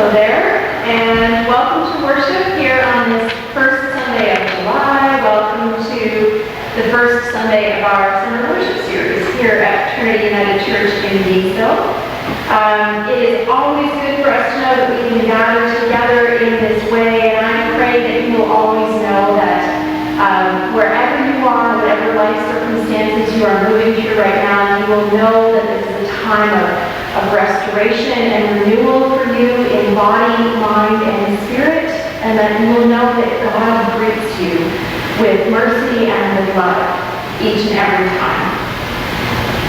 Hello there, and welcome to worship here on this first Sunday of July. Welcome to the first Sunday of our summer worship series here at Trinity United Church in Beamsville. It is always good for us to know that we can gather together in this way, and I pray that you will always know that wherever you are, whatever life circumstances you are moving through right now, you will know that this is a time of restoration and renewal for you in body, mind, and spirit, and that you will know that God greets you with mercy and with love each and every time.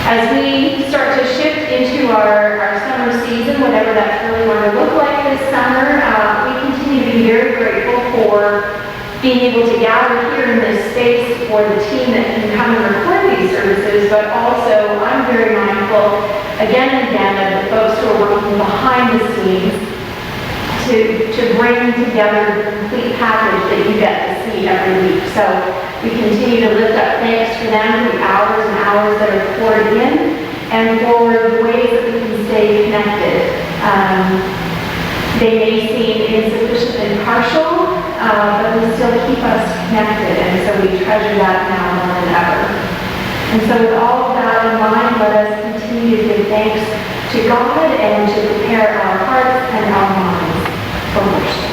As we start to shift into our summer season, whatever that's really going to look like this summer, we continue to be very grateful for being able to gather here in this space for the team that can come and record these services, but also I'm very mindful again and again of the folks who are working behind the scenes to bring together the complete package that you get to see every week. So we continue to lift up thanks for them for the hours and hours that are poured in and for the ways that we can stay connected. They may seem insufficient and partial, but they still keep us connected, and so we treasure that now more than ever. And so with all of that in mind, let us continue to give thanks to God and to prepare our hearts and our minds for worship.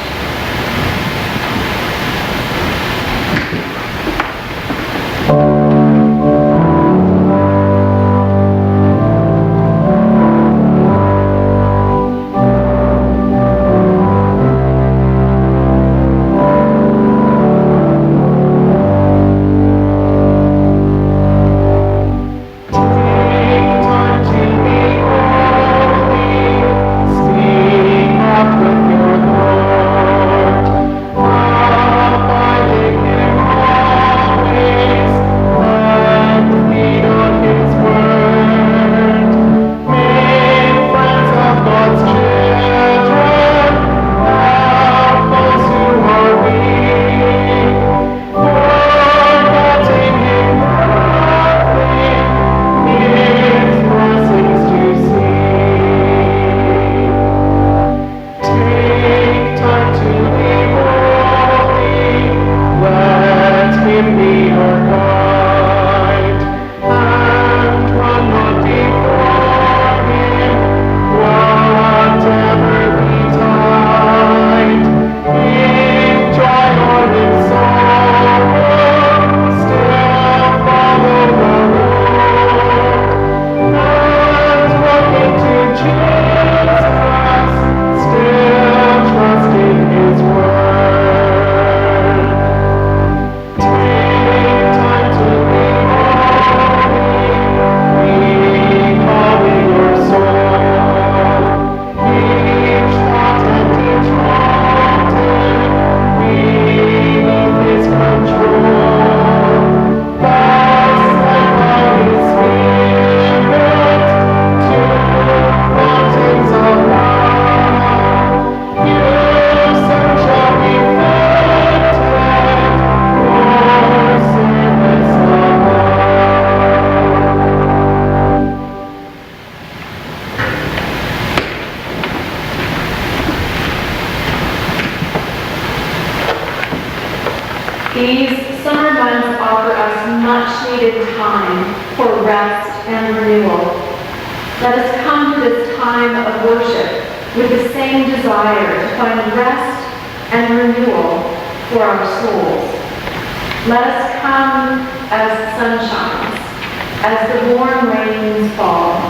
These summer months offer us much-needed time for rest and renewal. Let us come to this time of worship with the same desire to find rest and renewal for our souls. Let us come as the sun shines, as the warm rains fall,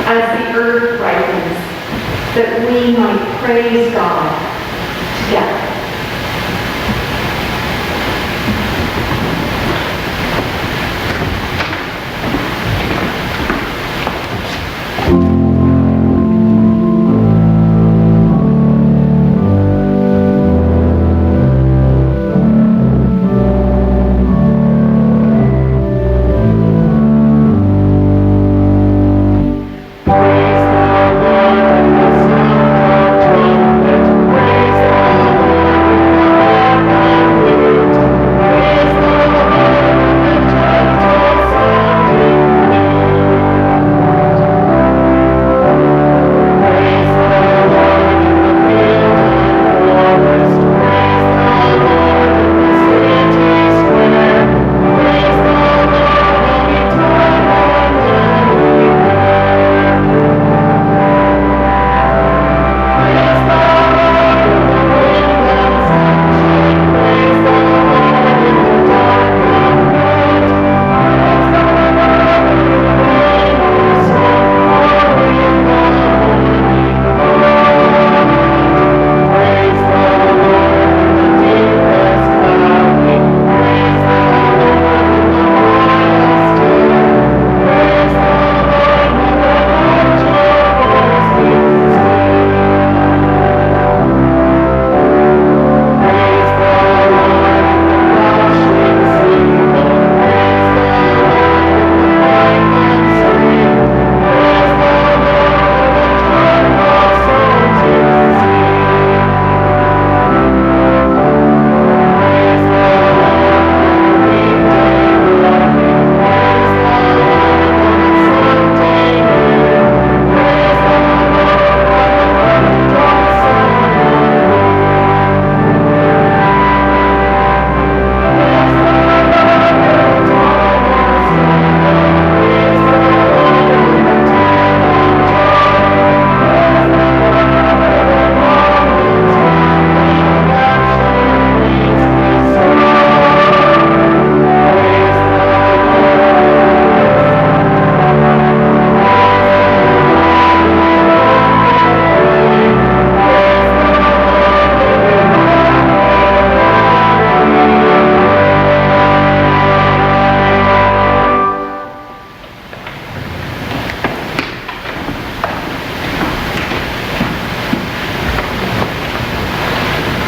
as the earth ripens, that we might praise God together. Praise the Lord.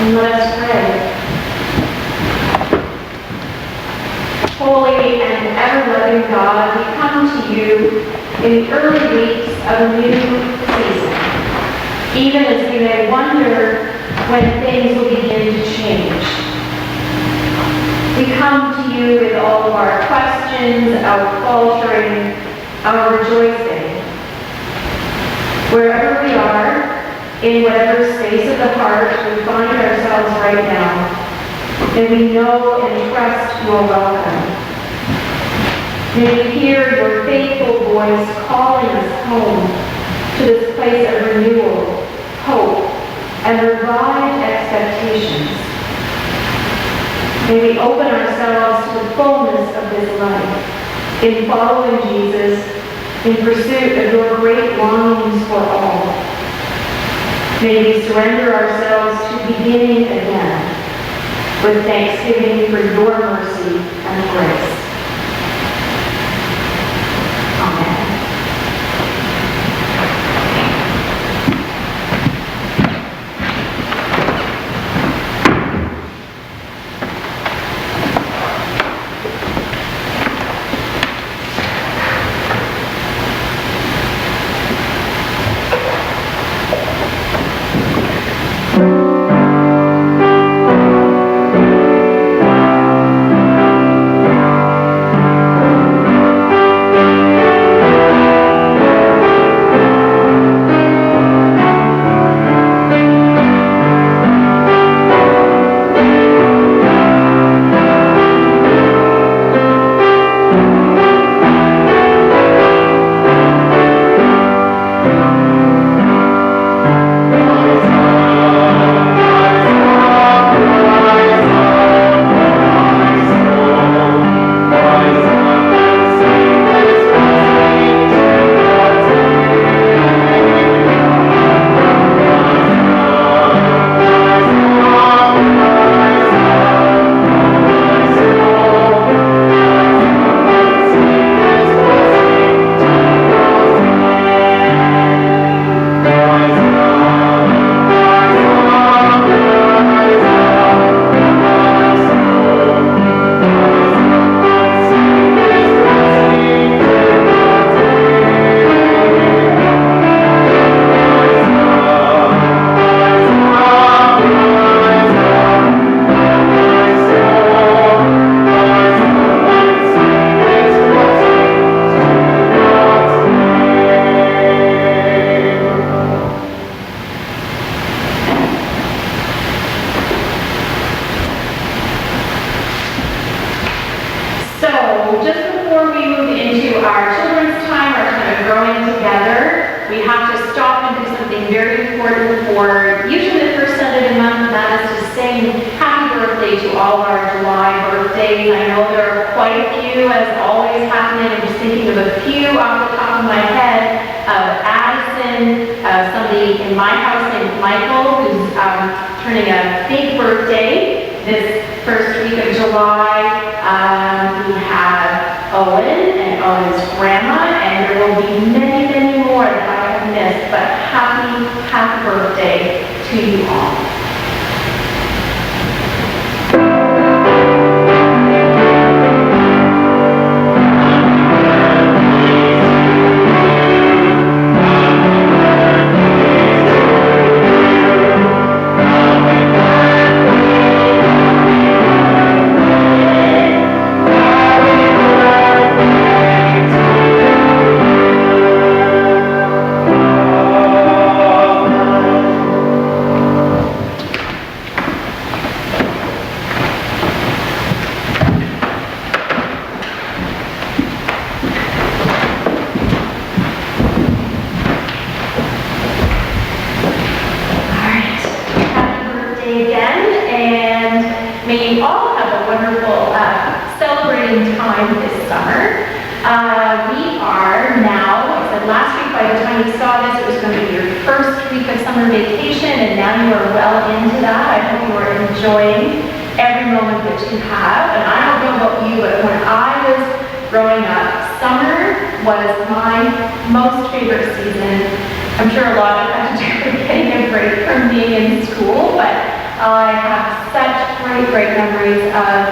And let us pray. Holy and ever-loving God, we come to you in the early weeks of a new season, even as we may wonder when things will begin to change. We come to you with all of our questions, our faltering, our rejoicing. Wherever we are, in whatever space of the heart we find ourselves right now, may we know and trust your welcome. May we hear your faithful voice calling us home to this place of renewal, hope, and revived expectations. May we open ourselves to the fullness of this life in following Jesus, in pursuit of your great longings for all. May we surrender ourselves to beginning again with thanksgiving for your mercy and grace. Amen. I'm sure a lot of it had to do with getting a break from being in school, but I have such great memories of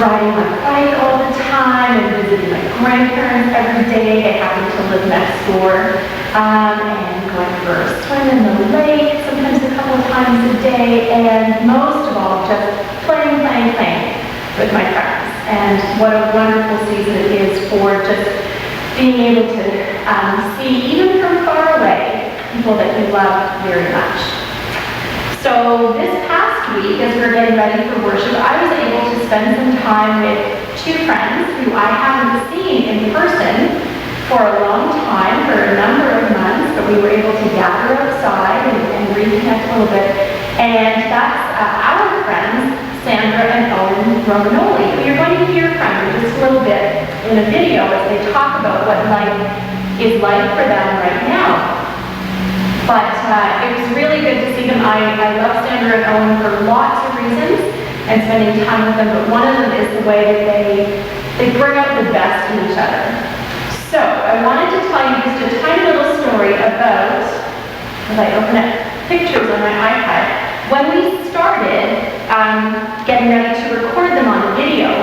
riding my bike all the time and visiting my grandparents every day. They happened to live next door. And going for a swim in the lake, sometimes a couple of times a day, and most of all, just playing with my friends. And what a wonderful season it is for just being able to see, even from far away, people that you love very much. So this past week, as we were getting ready for worship, I was able to spend some time with two friends who I haven't seen in person for a long time, for a number of months, but we were able to gather outside and reconnect a little bit. And that's our friends, Sandra and Owen Romanoli, who you're going to hear from in just a little bit in a video as they talk about what life is like for them right now. But it was really good to see them. I love Sandra and Owen for lots of reasons and spending time with them, but one of them is the way that they bring out the best in each other. So I wanted to tell you just a tiny little story about, as I open up pictures on my iPad, when we started getting ready to record them on video,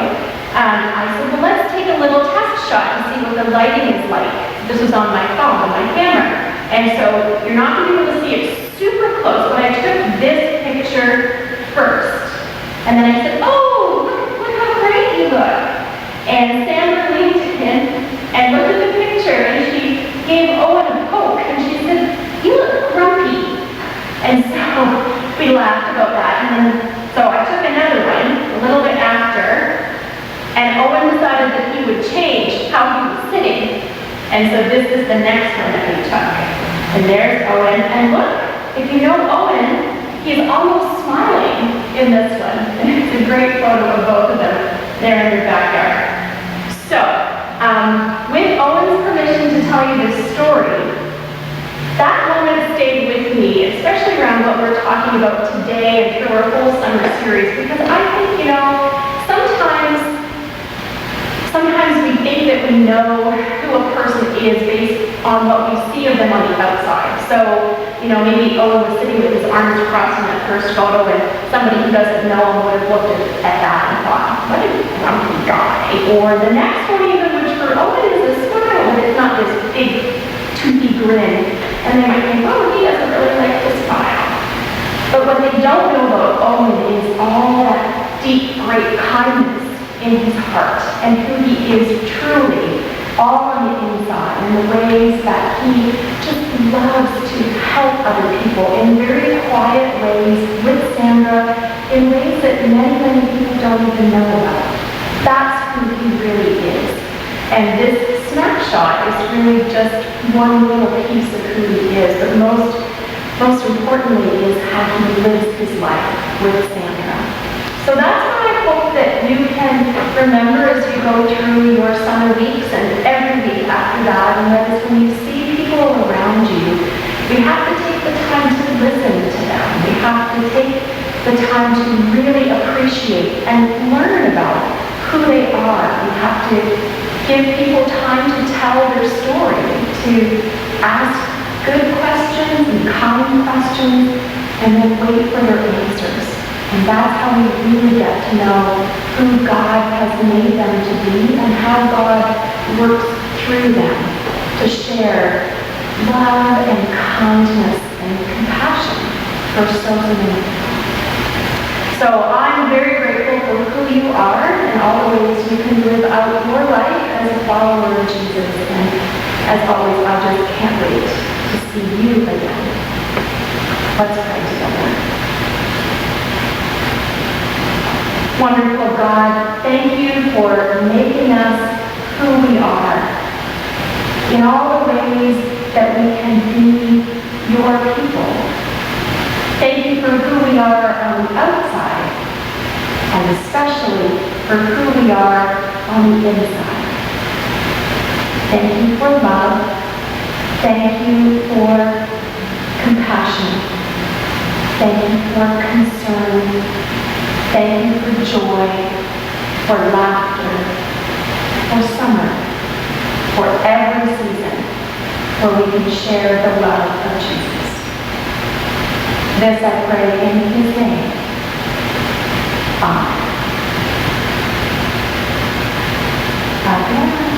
I said, well, let's take a little test shot to see what the lighting is like. This was on my phone, on my camera. And so you're not going to be able to see it super close, but I took this picture first. And then I said, oh, look how great you look. And Sandra leaned in and looked at the picture, and she gave Owen a poke, and she said, you look grumpy. And so we laughed about that. And then, so I took another one, a little bit after, and Owen decided that he would change how he was sitting. And so this is the next one that we took. And there's Owen. And look, if you know Owen, he's almost smiling in this one. And it's a great photo of both of them there in their backyard. So, with Owen's permission to tell you this story, that moment stayed with me, especially around what we're talking about today and through our whole summer series, because I think, you know, sometimes we think that we know who a person is based on what we see of them on the outside. So, you know, maybe Owen was sitting with his arms crossed in that first photo, and somebody who doesn't know him would have looked at that and thought, what a grumpy guy. Or the next one even, which for Owen is a smile, but it's not this big, toothy grin. And they might think, oh, he doesn't really like to smile. But what they don't know about Owen is all that deep, great kindness in his heart, and who he is truly, all on the inside, and the ways that he just loves to help other people in very quiet ways with Sandra, in ways that many people don't even know about. That's who he really is. And this snapshot is really just one little piece of who he is, but most importantly is how he lives his life with Sandra. So that's what I hope that you can remember as you go through your summer weeks and every week after that, and that is when you see people around you, we have to take the time to listen to them. We have to take the time to really appreciate and learn about who they are. We have to give people time to tell their story, to ask good questions and kind questions, and then wait for their answers. And that's how we really get to know who God has made them to be and how God works through them to share love and kindness and compassion for so many people. So I'm very grateful for who you are and all the ways you can live out your life as a follower of Jesus. And as always, I just can't wait to see you again. Let's pray together. Wonderful God, thank you for making us who we are in all the ways that we can be your people. Thank you for who we are on the outside, and especially for who we are on the inside. Thank you for love. Thank you for compassion. Thank you for concern. Thank you for joy, for laughter, for summer, for every season where we can share the love of Jesus. This I pray in his name. Amen. Amen.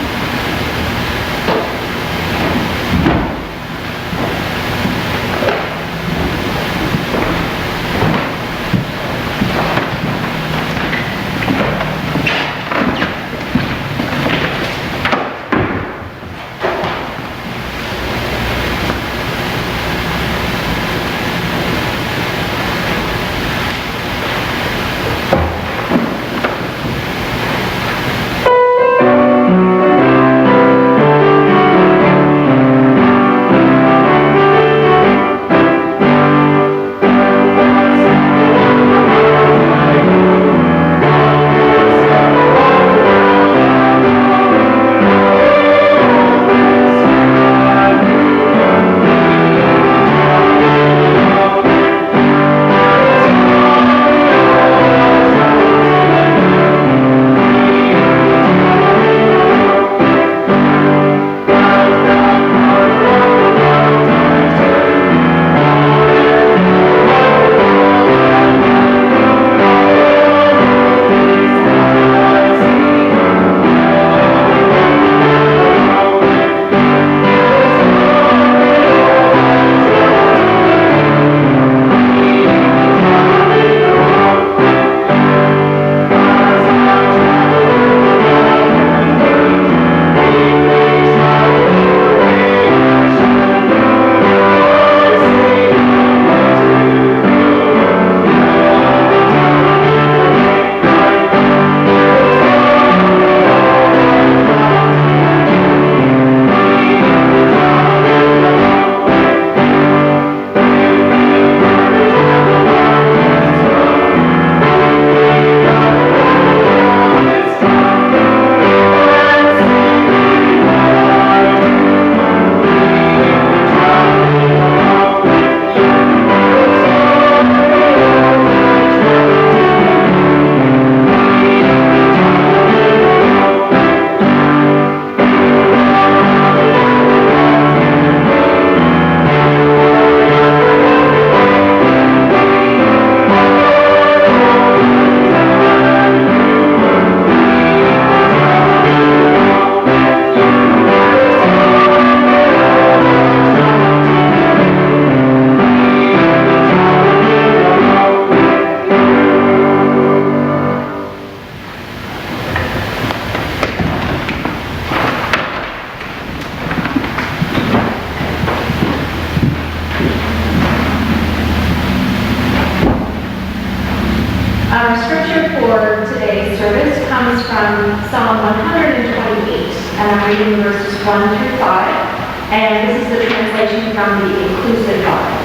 Our scripture for today's service comes from Psalm 128, and I'm reading verses 1 through 5, and this is the translation from the Inclusive Bible.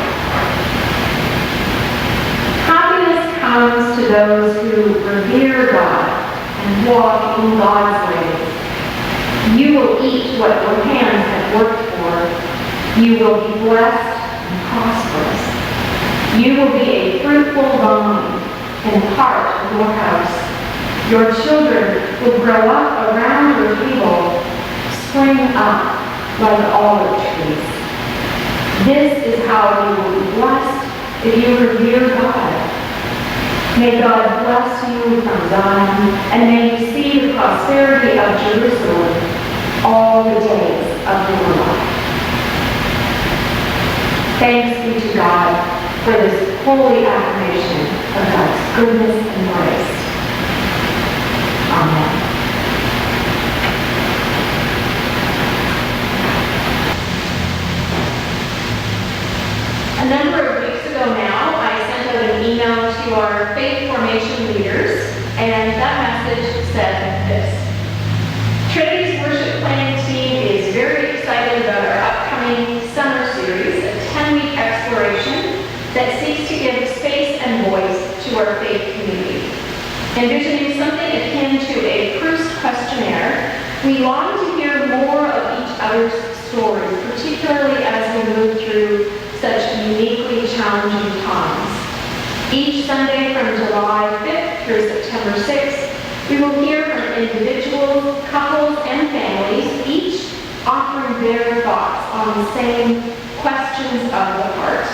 Happiness comes to those who revere God and walk in God's ways. You will eat what your hands have worked for. You will be blessed and prosperous. You will be a fruitful vine in the heart of your house. Your children will grow up around your table, spring up like olive trees. This is how you will be blessed if you revere God. May God bless you from Zion, and may you see the prosperity of Jerusalem all the days of your life. Thanks be to God for this holy affirmation of God's goodness and grace. Amen. A number of weeks ago now, I sent out an email to our faith formation leaders, and that message said this. Trinity's worship planning team is very excited about our upcoming summer series, a 10-week exploration that seeks to give space and voice to our faith community. Envisioning something akin to a Proust questionnaire, we long to hear more of each other's stories, particularly as we move through such uniquely challenging times. Each Sunday from July 5th through September 6th, we will hear from individuals, couples, and families, each offering their thoughts on the same questions of the heart.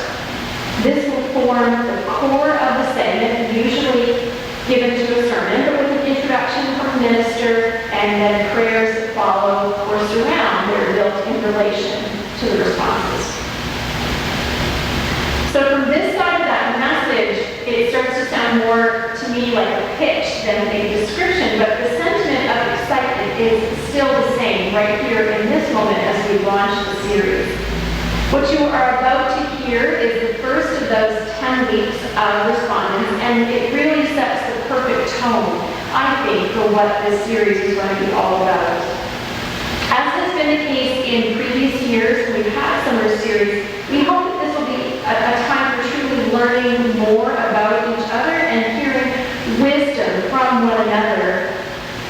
This will form the core of the segment, usually given to a sermon, but with an introduction from a minister and then prayers that follow or surround that are built in relation to the responses. So from this side of that message, it starts to sound more to me like a pitch than a description, but the sentiment of excitement is still the same right here in this moment as we launch the series. What you are about to hear is the first of those 10 weeks of respondents, and it really sets the perfect tone, I think, for what this series is going to be all about. As has been the case in previous years when we've had summer series, we hope that this will be a time for truly learning more about each other and hearing wisdom from one another,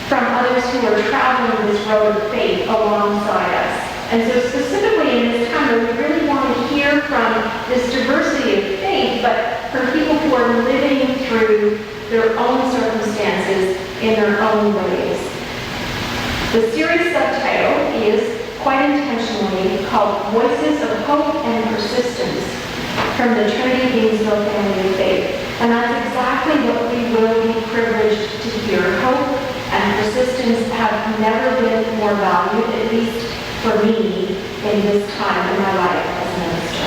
from others who are traveling this road of faith alongside us. And so specifically in this time, we really want to hear from this diversity of faith, but from people who are living through their own circumstances in their own ways. The series subtitle is quite intentionally called Voices of Hope and Persistence from the Trinity Beamsville Family of Faith. And that's exactly what we will be privileged to hear. Hope and persistence have never been more valued, at least for me, in this time in my life as a minister.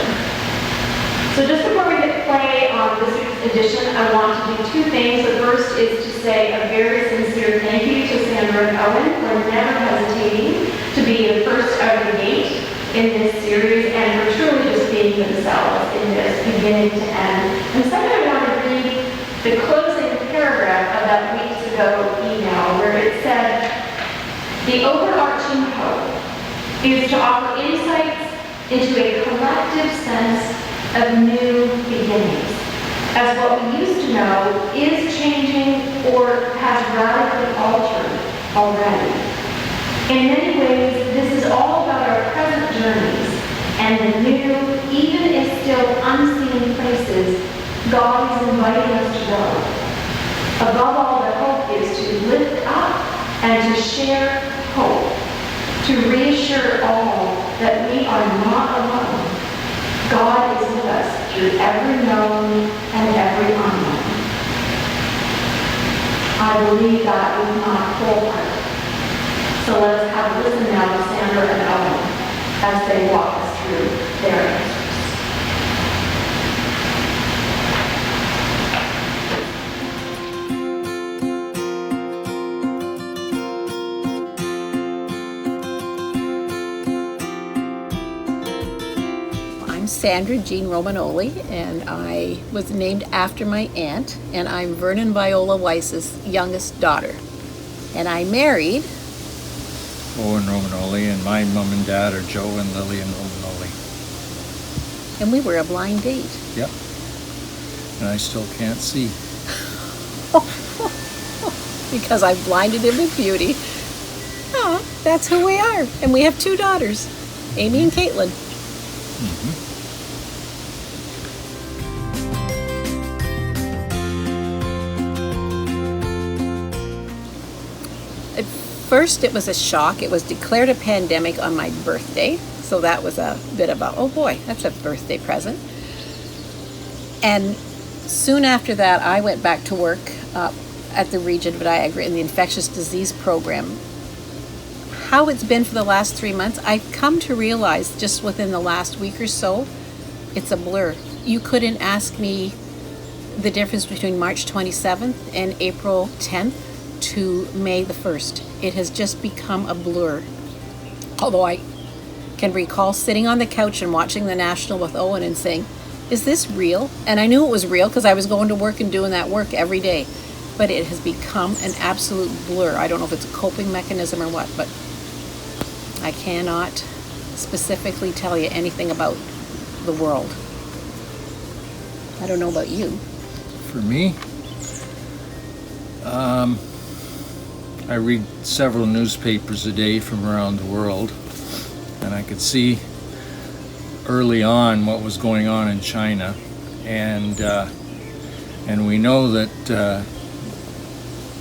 So just before we hit play on this week's edition, I want to do two things. The first is to say a very sincere thank you to Sandra and Owen for never hesitating to be the first out of the gate in this series and for truly just being themselves in this beginning to end. And second, I want to read the closing paragraph of that weeks ago email where it said, "The overarching hope is to offer insights into a collective sense of new beginnings, as what we used to know is changing or has radically altered already. In many ways, this is all about our present journeys and the new, even if still unseen places God is inviting us to go. Above all, the hope is to lift up and to share hope, to reassure all that we are not alone. God is with us through every known and every unknown." I believe that with my whole heart. So let us have a listen now to Sandra and Owen as they walk us through their answers. Sandra Jean Romanoli, and I was named after my aunt, and I'm Vernon Viola Weiss's youngest daughter. And I married Owen Romanoli, and my mom and dad are Joe and Lillian Romanoli. And we were a blind date. Yep. And I still can't see. Because I've blinded him with beauty. Oh, that's who we are. And we have two daughters, Amy and Caitlin. Mm-hmm. First, it was a shock. It was declared a pandemic on my birthday. So that was a bit of a, oh boy, that's a birthday present. And soon after that, I went back to work at the Region of Niagara in the infectious disease program. How it's been for the last 3 months, I've come to realize just within the last week or so, it's a blur. You couldn't ask me the difference between March 27th and April 10th to May the 1st. It has just become a blur. Although I can recall sitting on the couch and watching the National with Owen and saying, is this real? And I knew it was real because I was going to work and doing that work every day. But it has become an absolute blur. I don't know if it's a coping mechanism or what, but I cannot specifically tell you anything about the world. I don't know about you. For me, I read several newspapers a day from around the world, and I could see early on what was going on in China, and we know that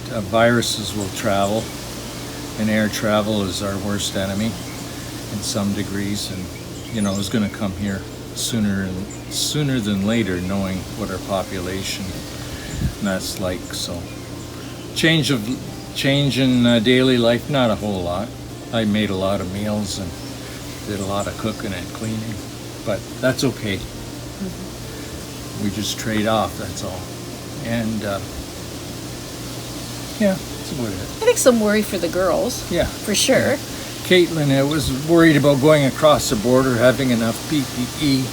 viruses will travel, and air travel is our worst enemy in some degrees, and it's going to come here sooner than later, knowing what our population that's like. So change in daily life, not a whole lot. I made a lot of meals and did a lot of cooking and cleaning, but that's okay. We just trade off, that's all. And yeah, that's about it. I think some worry for the girls. Yeah. For sure. Caitlin was worried about going across the border, having enough PPE,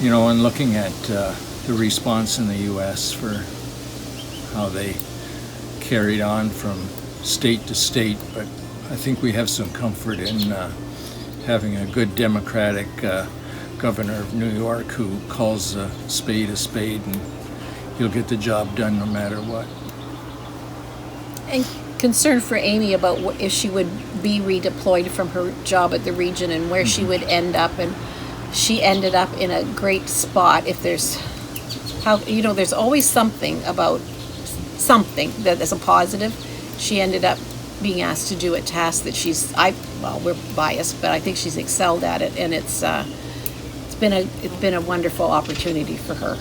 and looking at the response in the U.S. for how they carried on from state to state. But I think we have some comfort in having a good Democratic governor of New York who calls a spade, and he'll get the job done no matter what. And concern for Amy about if she would be redeployed from her job at the region and where she would end up. And she ended up in a great spot. If there's always something that is a positive. She ended up being asked to do a task that we're biased, but I think she's excelled at it, and it's been a wonderful opportunity for her.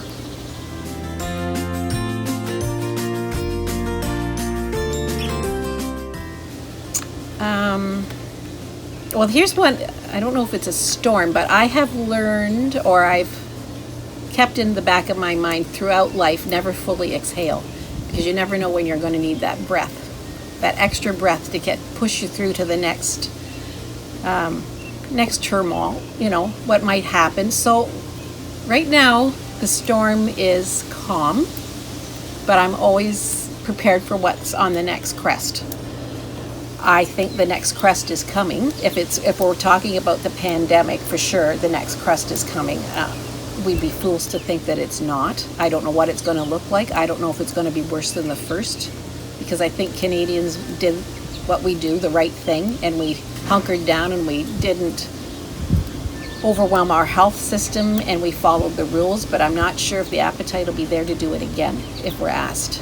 Well, here's one. I don't know if it's a storm, but I have learned, or I've kept in the back of my mind throughout life, never fully exhale, because you never know when you're going to need that breath, that extra breath to push you through to the next turmoil, what might happen. So right now the storm is calm, but I'm always prepared for what's on the next crest. I think the next crest is coming. If we're talking about the pandemic, for sure the next crest is coming. We'd be fools to think that it's not. I don't know what it's going to look like. I don't know if it's going to be worse than the first, because I think Canadians did what we do, the right thing, and we hunkered down and we didn't overwhelm our health system and we followed the rules, but I'm not sure if the appetite will be there to do it again if we're asked.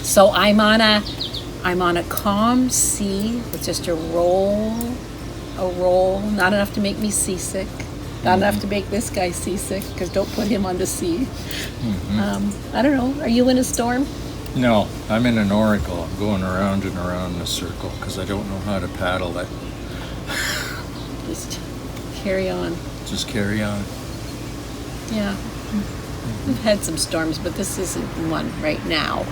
So I'm on a calm sea with just a roll, not enough to make me seasick, not enough to make this guy seasick, because don't put him on the sea. I don't know, are you in a storm? No, I'm in an oracle. I'm going around and around in a circle because I don't know how to paddle it. Just carry on. Just carry on. Yeah. We've had some storms, but this isn't one right now.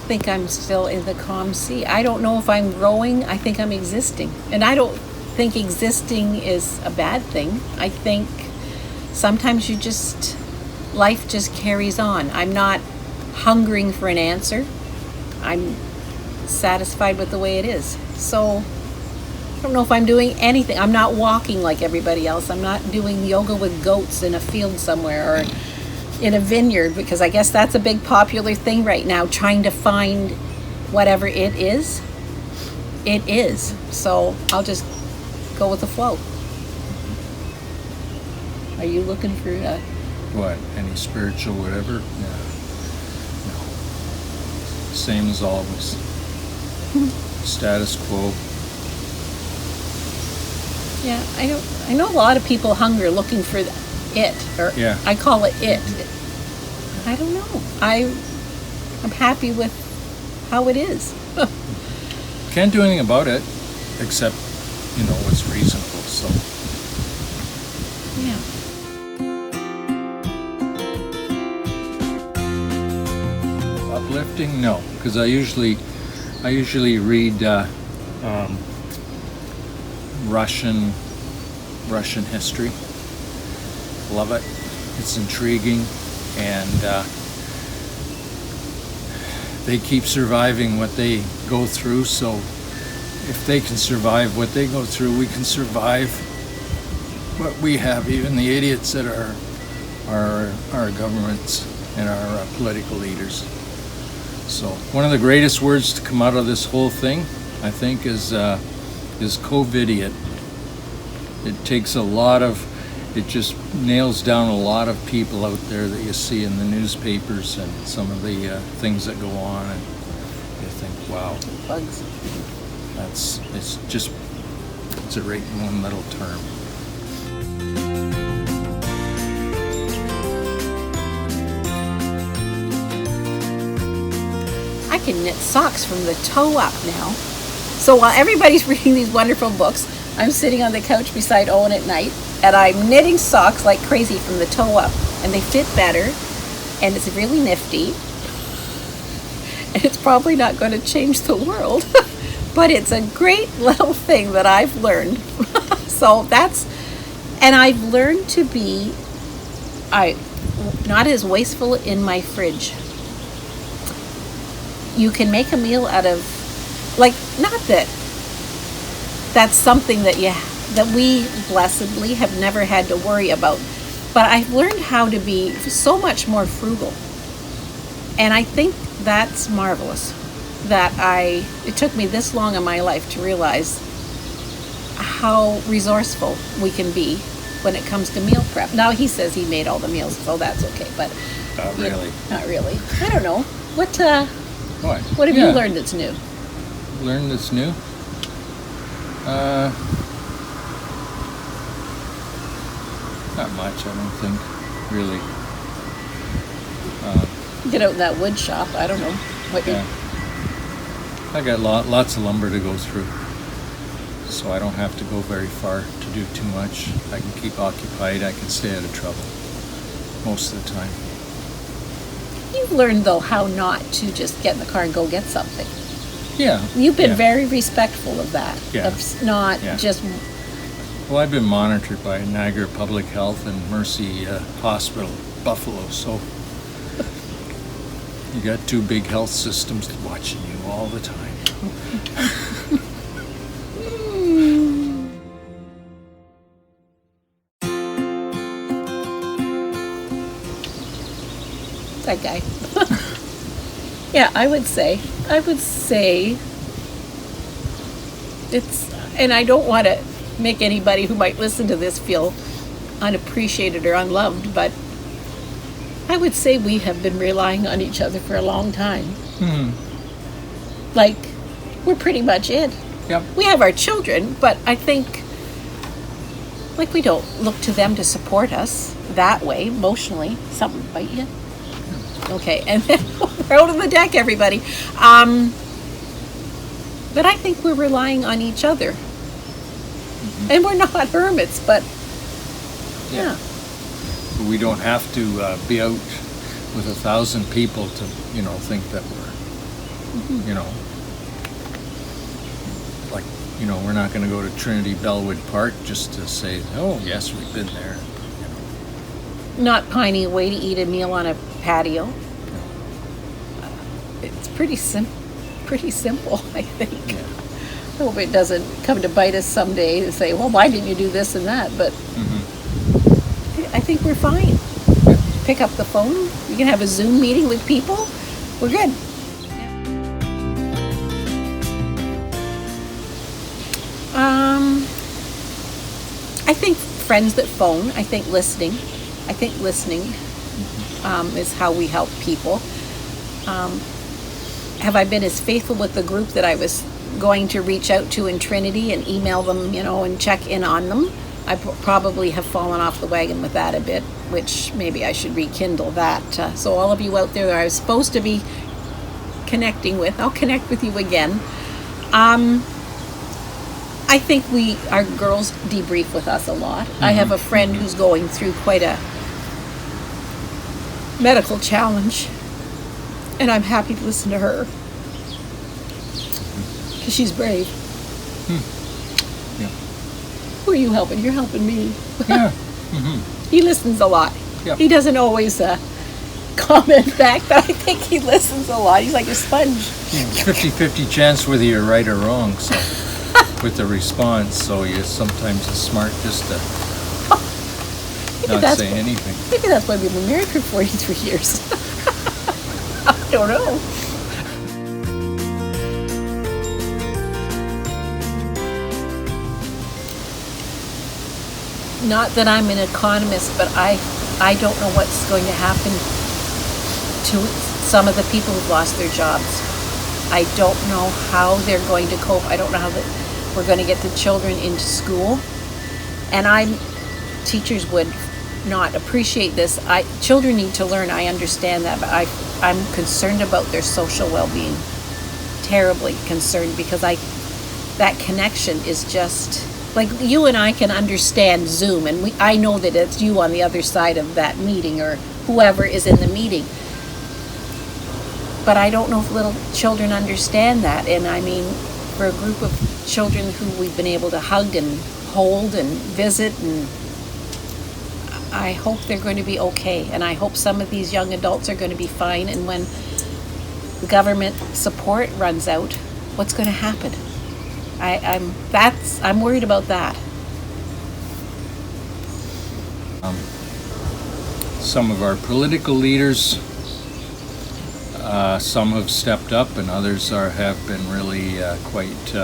I think I'm still in the calm sea. I don't know if I'm growing. I think I'm existing. And I don't think existing is a bad thing. I think sometimes life just carries on. I'm not hungering for an answer. I'm satisfied with the way it is. So I don't know if I'm doing anything. I'm not walking like everybody else. I'm not doing yoga with goats in a field somewhere or in a vineyard, because I guess that's a big popular thing right now, trying to find whatever it is. It is. So I'll just go with the flow. Are you looking for What? Any spiritual whatever? No. Same as always. Status quo. Yeah, I know a lot of people hunger looking for it, or Yeah. I call it it. I don't know. I'm happy with how it is. Can't do anything about it except, what's reasonable. So Yeah. uplifting, no, because I usually read Russian history. Love it. It's intriguing, and they keep surviving what they go through. So if they can survive what they go through, we can survive what we have. Even the idiots that are our governments and our political leaders. So one of the greatest words to come out of this whole thing, I think, is COVIDiot. It takes a lot of it just nails down a lot of people out there that you see in the newspapers and some of the things that go on, and you think, wow, Bugs. it's a right in one little term. I can knit socks from the toe up now. So while everybody's reading these wonderful books, I'm sitting on the couch beside Owen at night, and I'm knitting socks like crazy from the toe up, and they fit better, and it's really nifty, and it's probably not going to change the world, but it's a great little thing that I've learned. So and I've learned to be not as wasteful in my fridge. You can make a meal out of, like, not that that's something that we blessedly have never had to worry about, but I've learned how to be so much more frugal, and I think that's marvelous. It took me this long in my life to realize how resourceful we can be when it comes to meal prep. Now he says he made all the meals, so that's okay, but Not really. Not really. I don't know. What have you learned that's new? Learned that's new? Not much, I don't think, really. Get out in that wood shop. I don't know. I got lots of lumber to go through, so I don't have to go very far to do too much. I can keep occupied. I can stay out of trouble most of the time. You've learned, though, how not to just get in the car and go get something. Yeah. You've been very respectful of that. Yeah. Of not just... Well, I've been monitored by Niagara Public Health and Mercy Hospital, Buffalo, so you got two big health systems watching you all the time. That guy. Yeah, I would say it's, and I don't want to make anybody who might listen to this feel unappreciated or unloved, but I would say we have been relying on each other for a long time. Mm-hmm. Like, we're pretty much it. Yep. We have our children, but I think, like, we don't look to them to support us that way, emotionally. Something bite you? Okay, and then we're out on the deck, everybody. But I think we're relying on each other. Mm-hmm. And we're not hermits, but yeah. We don't have to be out with 1,000 people to, think that we're, we're not going to go to Trinity Bellwood Park just to say, oh, yes, we've been there. Not pining away to eat a meal on a patio. It's pretty simple, I think. Yeah. I hope it doesn't come to bite us someday and say, well, why didn't you do this and that? But I think we're fine. Pick up the phone. You can have a Zoom meeting with people. We're good. I think friends that phone. I think listening. Is how we help people. Have I been as faithful with the group that I was going to reach out to in Trinity and email them, and check in on them? I probably have fallen off the wagon with that a bit, which maybe I should rekindle that. So all of you out there that I was supposed to be connecting with, I'll connect with you again. I think our girls debrief with us a lot. Mm-hmm. I have a friend who's going through quite a medical challenge, and I'm happy to listen to her because she's brave. Yeah. Who are you helping? You're helping me. Yeah. He listens a lot. Yep. He doesn't always comment back, but I think he listens a lot. He's like a sponge. 50-50 chance whether you're right or wrong, so with the response, so sometimes it's smart just to not say anything. Maybe that's why we've been married for 43 years. I don't know. not that I'm an economist, but I don't know what's going to happen to some of the people who've lost their jobs. I don't know how they're going to cope. I don't know how we're going to get the children into school. And teachers would not appreciate this. Children need to learn, I understand that, but I'm concerned about their social well-being. Terribly concerned, because that connection is just, like, you and I can understand Zoom, and I know that it's you on the other side of that meeting, or whoever is in the meeting. But I don't know if little children understand that. And I mean, for a group of children who we've been able to hug and hold and visit, and I hope they're going to be okay. And I hope some of these young adults are going to be fine. And when the government support runs out, what's going to happen? I'm worried about that. Some of our political leaders, some have stepped up, and others have been really quite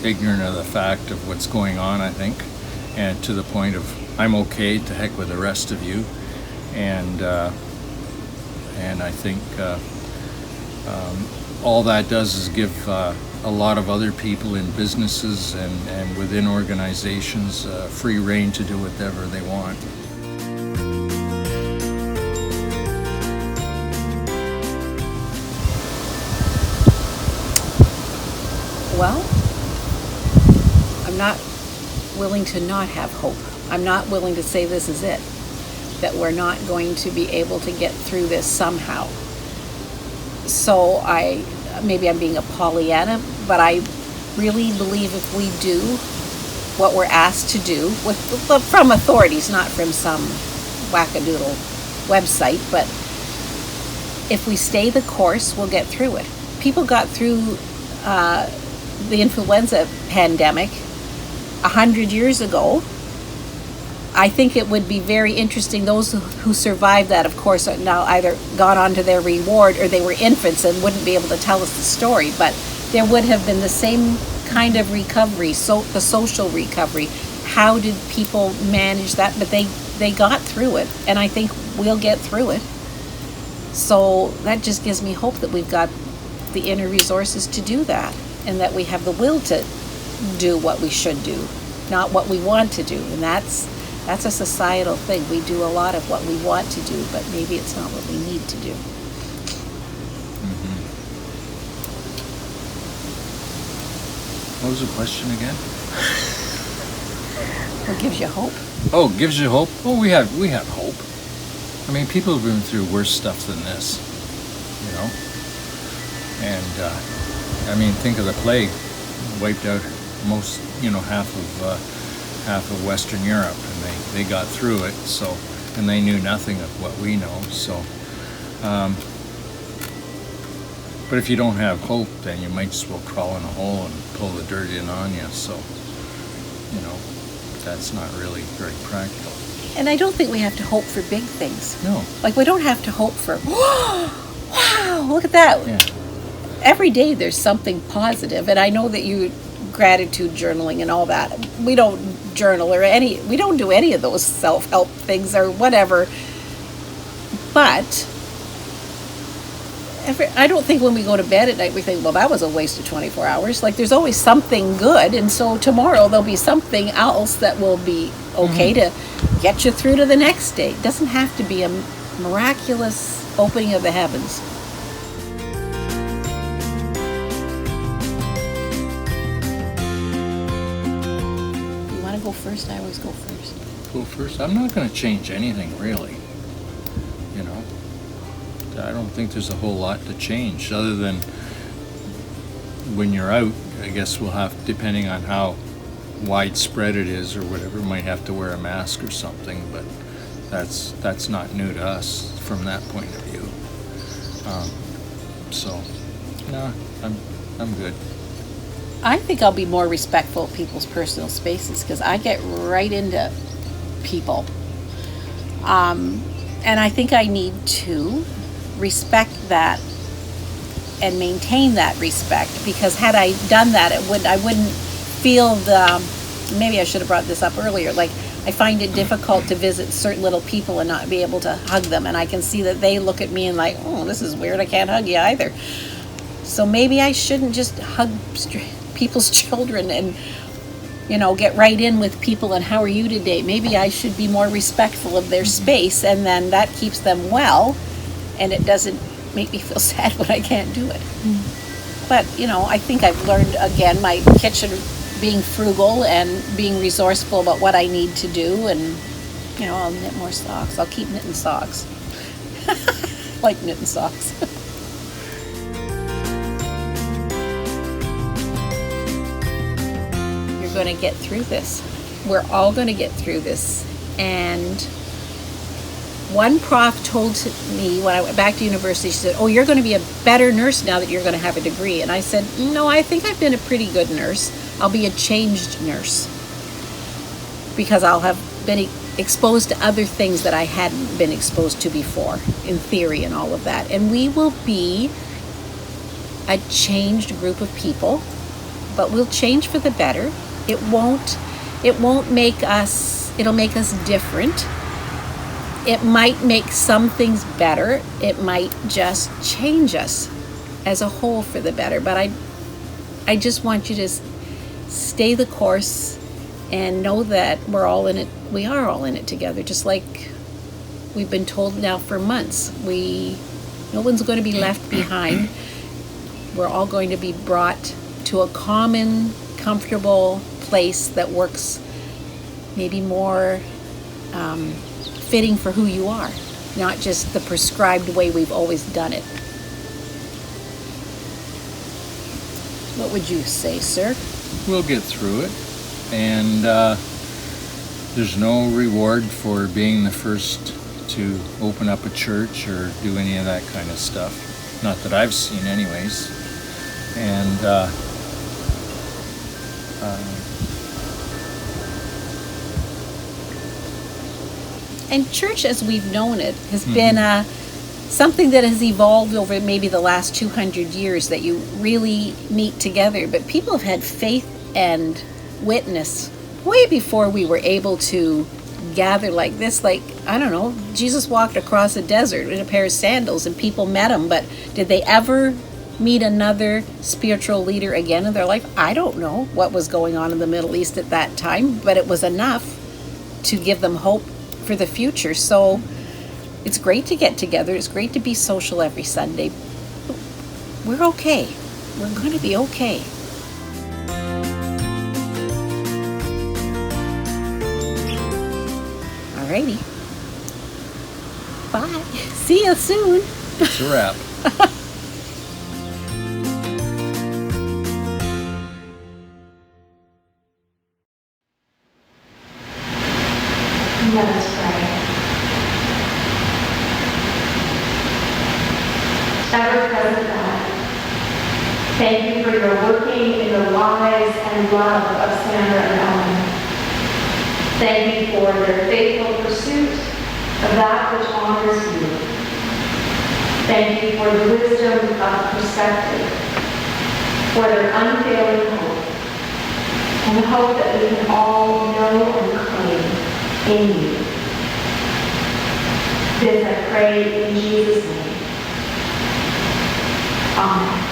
ignorant of the fact of what's going on, I think, and to the point of, I'm okay, to heck with the rest of you. And I think all that does is give a lot of other people in businesses and within organizations free rein to do whatever they want. Well, I'm not willing to not have hope. I'm not willing to say this is it, that we're not going to be able to get through this somehow. So maybe I'm being a Pollyanna, but I really believe if we do what we're asked to do, from authorities, not from some wackadoodle website, but if we stay the course, we'll get through it. People got through the influenza pandemic 100 years ago. I think it would be very interesting. Those who survived that, of course, are now either gone on to their reward, or they were infants and wouldn't be able to tell us the story. But there would have been the same kind of recovery, so the social recovery. How did people manage that? But they got through it, and I think we'll get through it. So that just gives me hope that we've got the inner resources to do that, and that we have the will to do what we should do, not what we want to do. And that's a societal thing. We do a lot of what we want to do, but maybe it's not what we need to do. Mm-hmm. What was the question again? What gives you hope? Oh, gives you hope? Oh, we have hope. I mean, people have been through worse stuff than this, you know? And, I mean, think of the plague. Wiped out most, half of Western Europe, and they got through it, so, and they knew nothing of what we know, so, but if you don't have hope, then you might just well crawl in a hole and pull the dirt in on you, so, that's not really very practical. And I don't think we have to hope for big things. No. Like, we don't have to hope for, wow, look at that. Yeah. Every day there's something positive, and I know that you gratitude journaling and all that. We don't journal we don't do any of those self-help things or whatever. But I don't think when we go to bed at night we think, well, that was a waste of 24 hours. Like, there's always something good, and so tomorrow there'll be something else that will be okay to get you through to the next day. It doesn't have to be a miraculous opening of the heavens. Go first? I always go first. Go first? I'm not going to change anything, really. I don't think there's a whole lot to change, other than when you're out, I guess we'll have, depending on how widespread it is or whatever, might have to wear a mask or something, but that's not new to us from that point of view. No, I'm good. I think I'll be more respectful of people's personal spaces, because I get right into people. And I think I need to respect that and maintain that respect, because had I done that, I wouldn't feel maybe I should have brought this up earlier, like I find it difficult to visit certain little people and not be able to hug them, and I can see that they look at me and like, oh, this is weird, I can't hug you either. So maybe I shouldn't just hug people's children and, get right in with people and how are you today. Maybe I should be more respectful of their space, and then that keeps them well, and it doesn't make me feel sad when I can't do it. But, I think I've learned, again, my kitchen, being frugal and being resourceful about what I need to do, and, I'll knit more socks. I'll keep knitting socks. Like knitting socks. You're going to get through this. We're all going to get through this. And one prof told me when I went back to university, she said, oh, you're going to be a better nurse now that you're going to have a degree. And I said, no, I think I've been a pretty good nurse. I'll be a changed nurse because I'll have been exposed to other things that I hadn't been exposed to before, in theory and all of that. And we will be a changed group of people, but we'll change for the better. It won't make us, it'll make us different. It might make some things better. It might just change us as a whole for the better. But I just want you to stay the course and know that we're all in it. We are all in it together, just like we've been told now for months. No one's going to be left behind. We're all going to be brought to a common, comfortable place that works maybe more fitting for who you are, not just the prescribed way we've always done it. What would you say, sir? We'll get through it, and there's no reward for being the first to open up a church or do any of that kind of stuff. Not that I've seen anyways. And and church as we've known it has been something that has evolved over maybe the last 200 years, that you really meet together. But people have had faith and witness way before we were able to gather like this. Like, I don't know, Jesus walked across a desert in a pair of sandals and people met him, but did they ever meet another spiritual leader again in their life? I don't know what was going on in the Middle East at that time, but it was enough to give them hope for the future. So it's great to get together. It's great to be social every Sunday. We're okay. We're going to be okay. Alrighty. Bye. See you soon. it's a wrap. Let us pray. Ever-present God, thank you for your working in the lives and love of Sandra and Ellen. Thank you for their faithful pursuit of that which honors you. Thank you for the wisdom of perspective, for their unfailing hope, and the hope that we can all know and claim in you. This I pray in Jesus' name. Amen.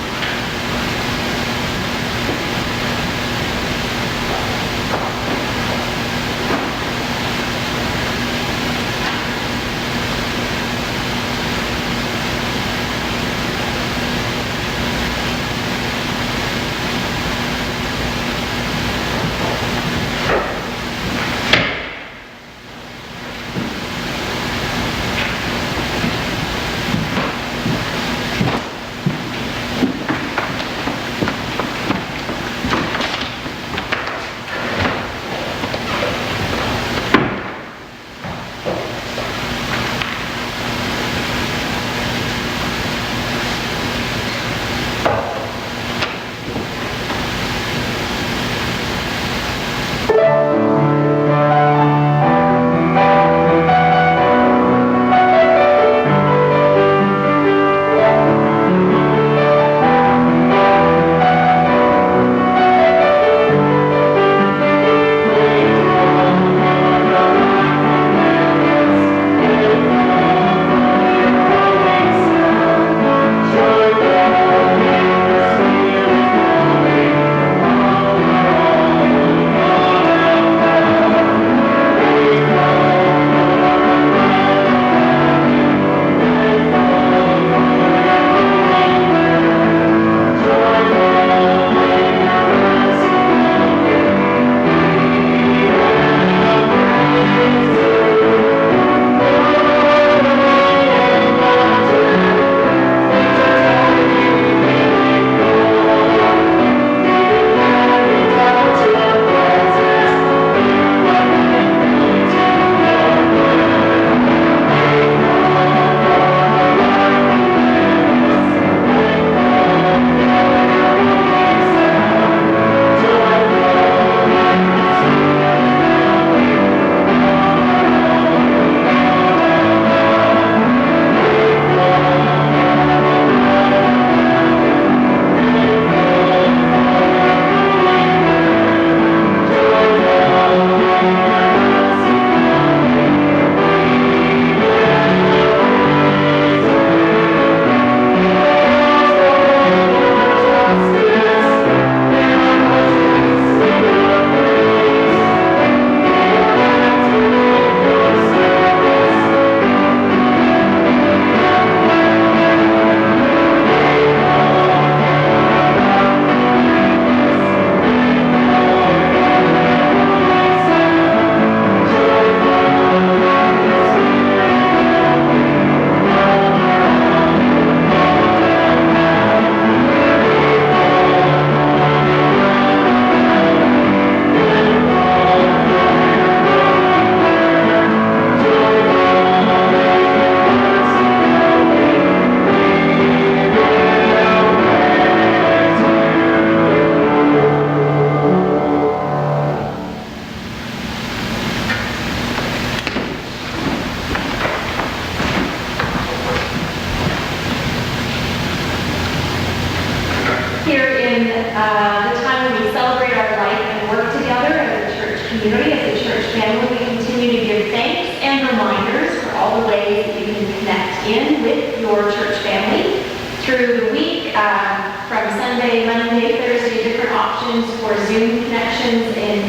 here in the time when we celebrate our life and work together as a church community, as a church family, we continue to give thanks and reminders for all the ways that you can connect in with your church family through the week, from Sunday, Monday, Thursday, different options for Zoom connections in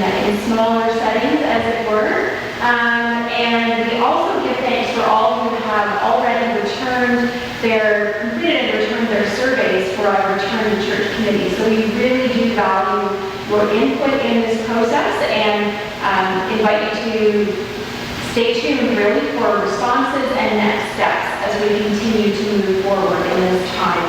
smaller settings, as it were. And we also give thanks for all who have already completed and returned their surveys for our Return to Church committee. So we really do value your input in this process and invite you to stay tuned really for responses and next steps as we continue to move forward in this time.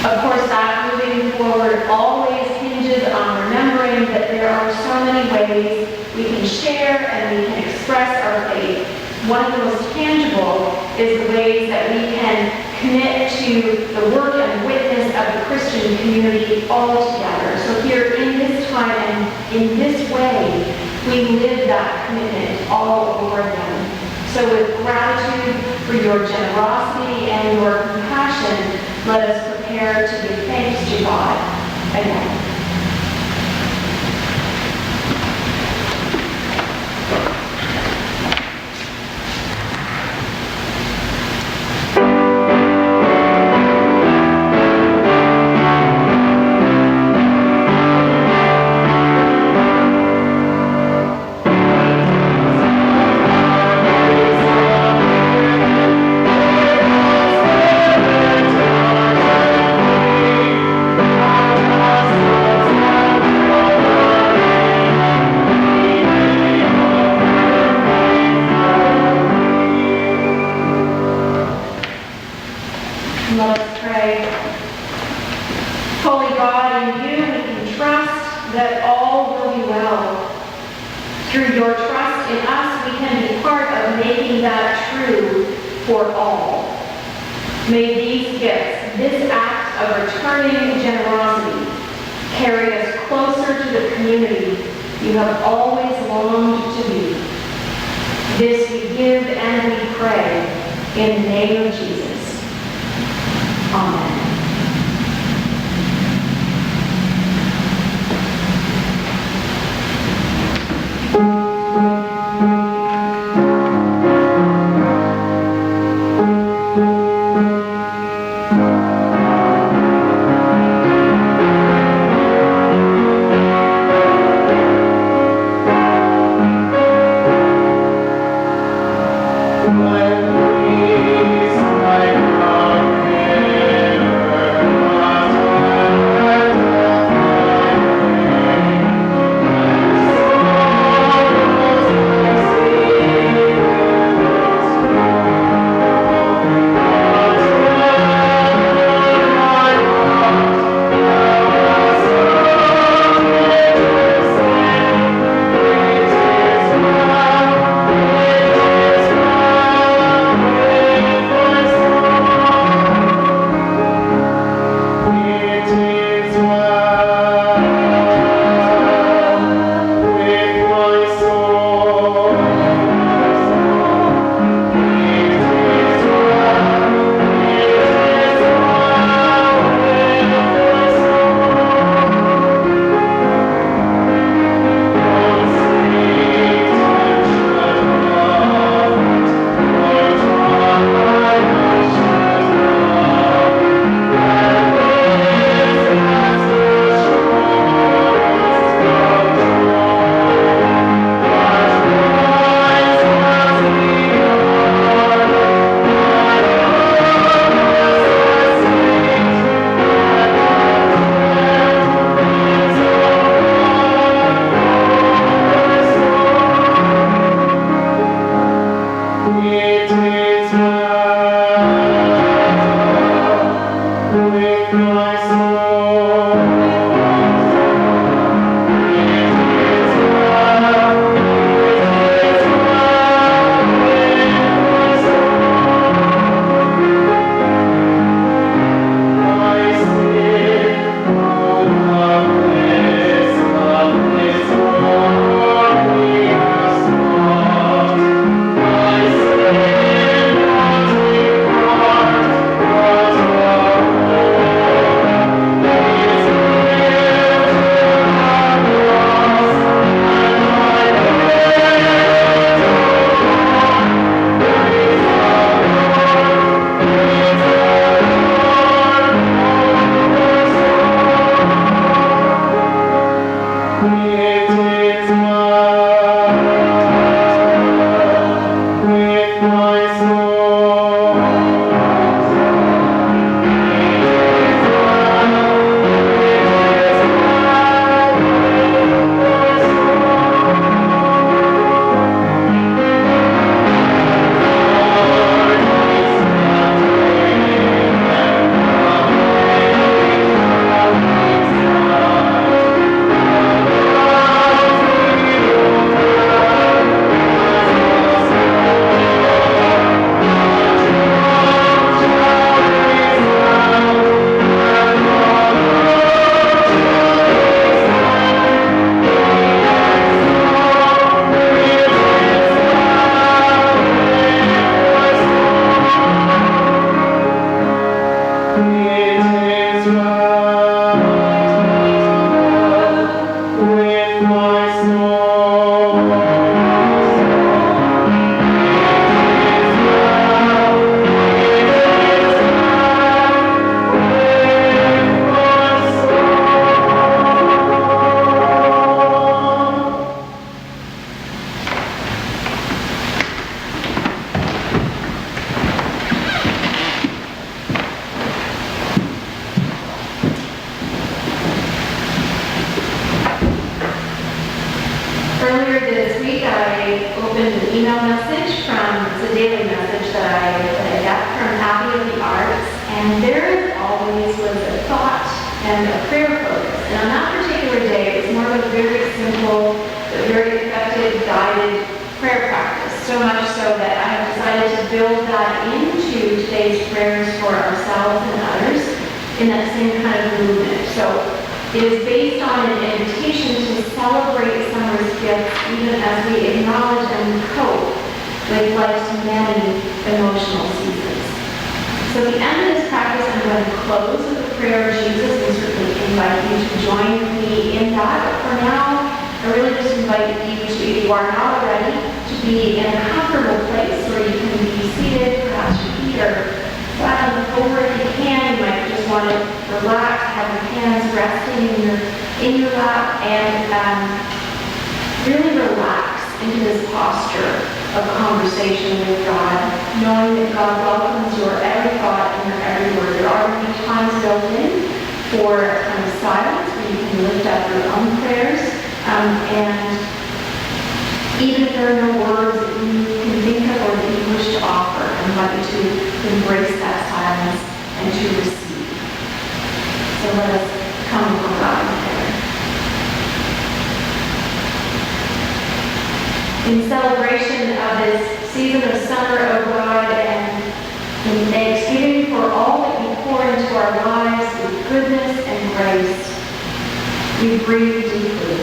Of course, that moving forward always hinges on remembering that there are so many ways we can share and we can express our faith. One of the most tangible is the ways that we can commit to the work and witness of the Christian community all together. So here in this time and in this way, we live that commitment all over again. So with gratitude for your generosity and your compassion, let us prepare to give thanks to God again. Let us pray. Holy God, in you we can trust that all will be well. Through your trust in us, we can be part of making that true for all. May these gifts, this act of returning generosity, carry us closer to the community you have always longed to be. This we give and we pray in the name of Jesus. Amen. When we week I opened an email message it's a daily message that I get from Abby of the Arts, and there as always was a thought and a prayer focus. And on that particular day, it was more of a very simple, but very effective, guided prayer practice. So much so that I have decided to build that into today's prayers for ourselves and others in that same kind of movement. So it is based on an invitation to celebrate summer's gifts even as we acknowledge and cope with life's many emotional seasons. So at the end of this practice, I'm going to close with a prayer of Jesus and certainly invite you to join me in that. But for now, I really just invite you to, if you are not already, to be in a comfortable place where you can be seated, perhaps your feet are flat on the floor. If you can, you might just want to relax, have your hands resting in your lap, and really relax into this posture of conversation with God, knowing that God welcomes your every thought and your every word. There are many times built in for a time of silence where you can lift up your own prayers, and even if there are no words that you can think of or that you wish to offer, I invite you to embrace that silence and to receive. So let us come before God in prayer. In celebration of this season of summer, O God, and in thanksgiving for all that you pour into our lives with goodness and grace, we breathe deeply,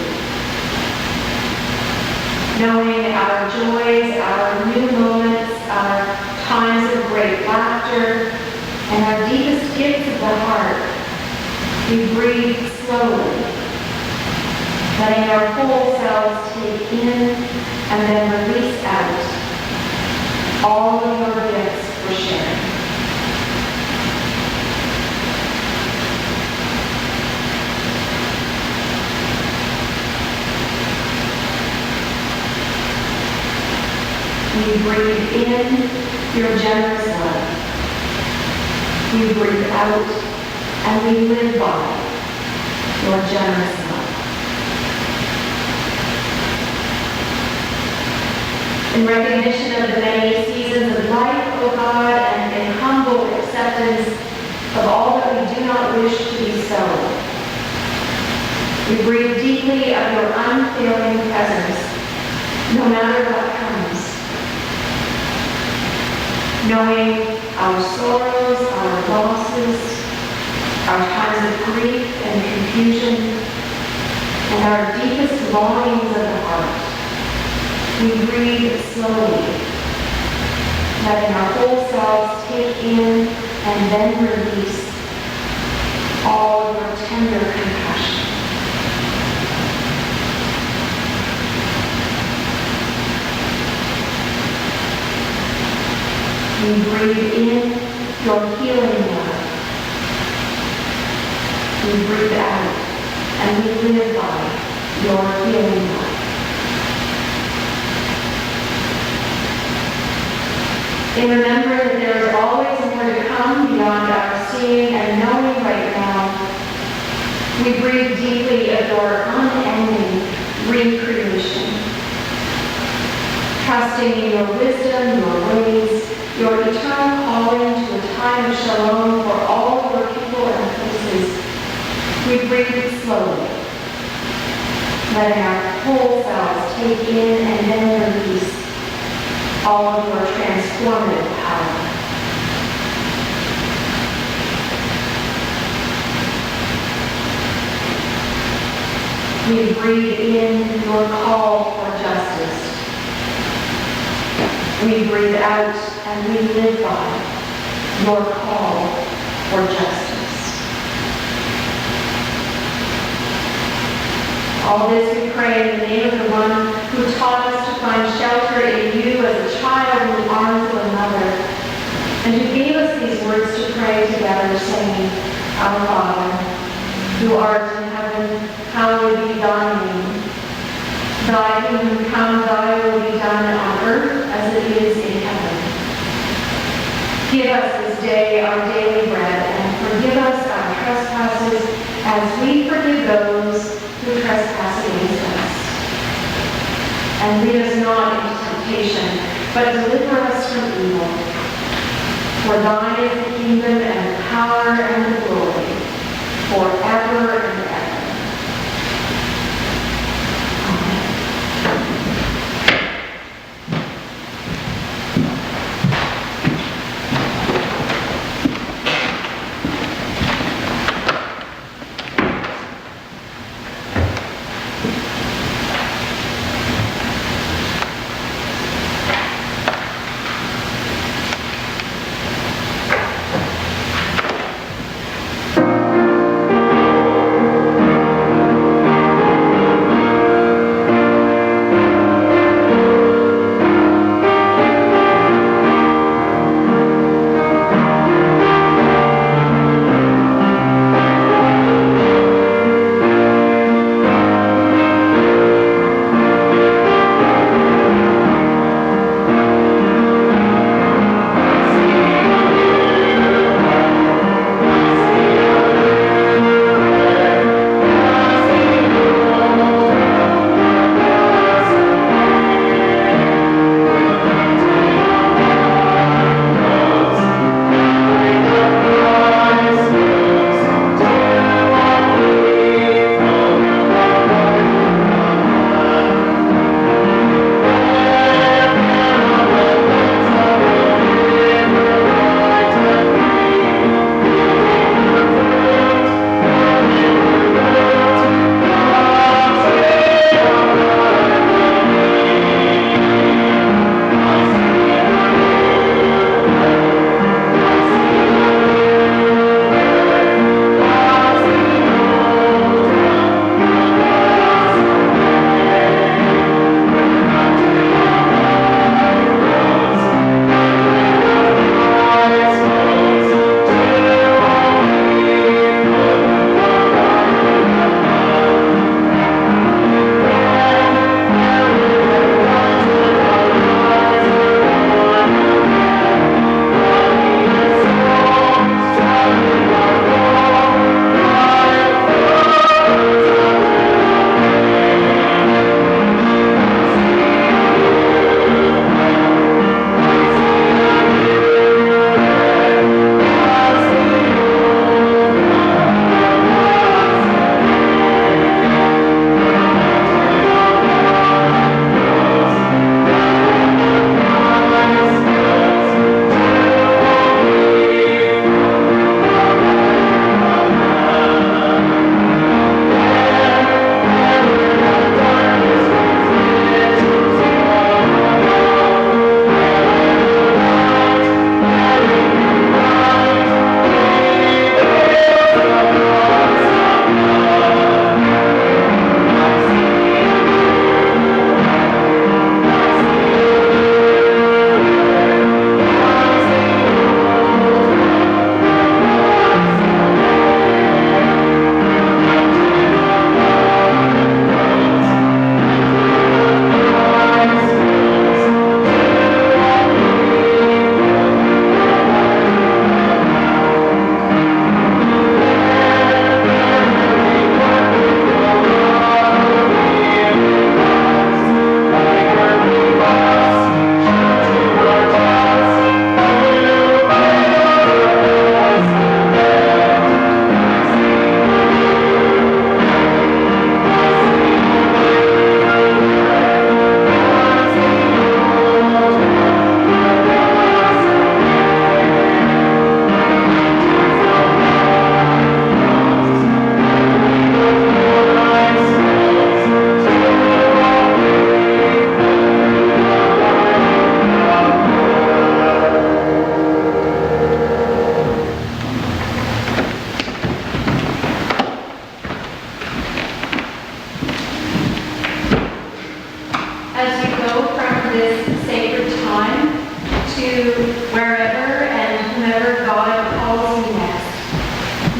knowing our joys, our new moments, our times of great laughter, and our deepest gifts of the heart. We breathe slowly, letting our whole selves take in and then release out all of your gifts for sharing. We breathe in your generous love. We breathe out and we live by your generous love. In recognition of the many seasons of life, O God, and in humble acceptance of all that we do not wish to be so, we breathe deeply of your unfailing presence, no matter what comes. Knowing our sorrows, our losses, our times of grief and confusion, and our deepest longings of the heart, we breathe slowly, letting our whole selves take in and then release all of your tender compassion. We breathe in your healing love. We breathe out and we live by your healing love. In remembering that there is always more to come beyond our seeing and knowing right now, we breathe deeply of your unending recreation, trusting in your wisdom, your ways, your eternal calling to a time of shalom for all your people and places. We breathe slowly, letting our whole selves take in and then release all of your transformative power. We breathe in your call for justice. We breathe out and we live by your call for justice. All this we pray in the name of the one who taught us to find shelter in you as a child in the arms of a mother, and who gave us these words to pray together, saying, Our Father, who art in heaven, hallowed be thy name. Thy kingdom come, thy will be done on earth as it is in heaven. Give us this day our daily bread, and forgive us our trespasses as we forgive those who trespass against us. And lead but deliver us from evil. For thine is the kingdom and the power and the glory, forever and ever. Amen.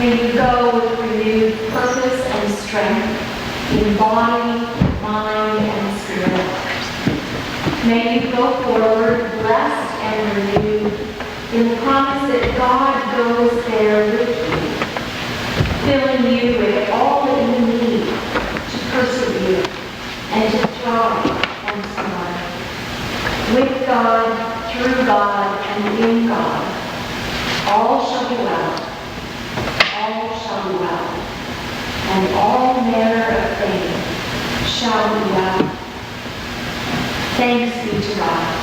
May you go with renewed purpose and strength in body, mind, and spirit. May you go forward blessed and renewed in the promise that God goes there with you, filling you with all that you need to persevere and to thrive and to learn. With God, through God, and in God, all shall be well. All shall be well. And all manner of things shall be well. Thanks be to God.